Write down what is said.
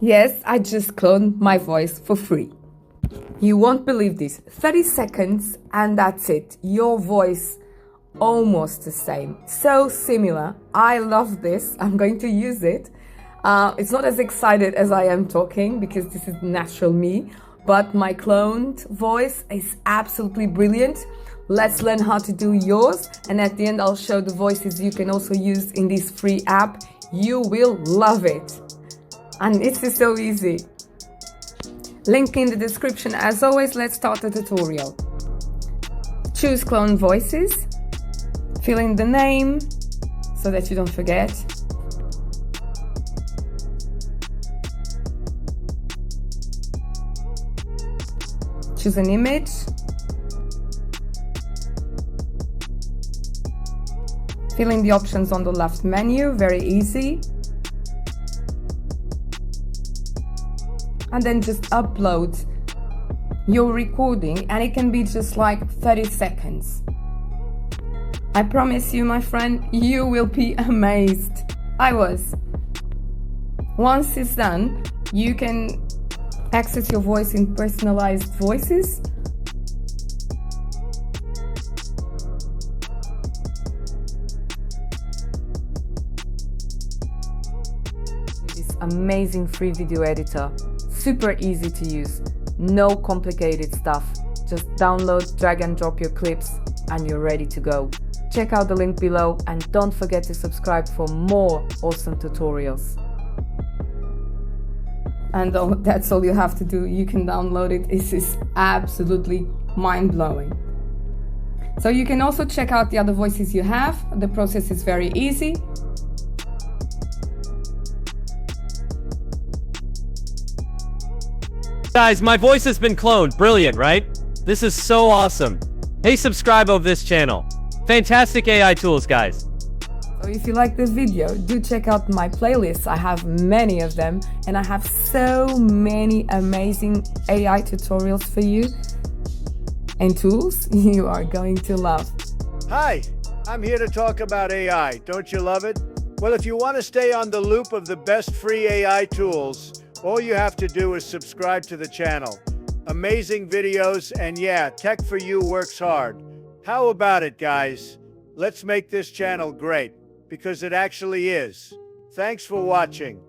Yes, I just cloned my voice for free. You won't believe this. 30 seconds and that's it. Your voice almost the same. So similar. I love this. I'm going to use it. It's not as excited as I am talking because this is natural me, but my cloned voice is absolutely brilliant. Let's learn how to do yours, and at the end I'll show the voices you can also use in this free app. You will love it. And it is so easy. Link in the description. As always, let's start the tutorial. Choose clone voices. Fill in the name so that you don't forget. Choose an image. Fill in the options on the left menu, very easy. And then just upload your recording, and it can be just like 30 seconds. I promise you, my friend, you will be amazed. I was. Once it's done, you can access your voice in personalized voices. This amazing free video editor. Super easy to use, no complicated stuff. Just download, drag and drop your clips and you're ready to go. Check out the link below and don't forget to subscribe for more awesome tutorials. And that's all you have to do. You can download it. This is absolutely mind-blowing. So you can also check out the other voices you have. The process is very easy. Guys, my voice has been cloned. Brilliant, right? This is so awesome. Hey, subscribe of this channel. Fantastic AI tools, guys. So if you like this video, do check out my playlists. I have many of them, and I have so many amazing AI tutorials for you and tools you are going to love. Hi, I'm here to talk about AI. Don't you love it? Well, if you want to stay on the loop of the best free AI tools, all you have to do is subscribe to the channel. Amazing videos, and yeah, Tech for You works hard. How about it, guys? Let's make this channel great, because it actually is. Thanks for watching.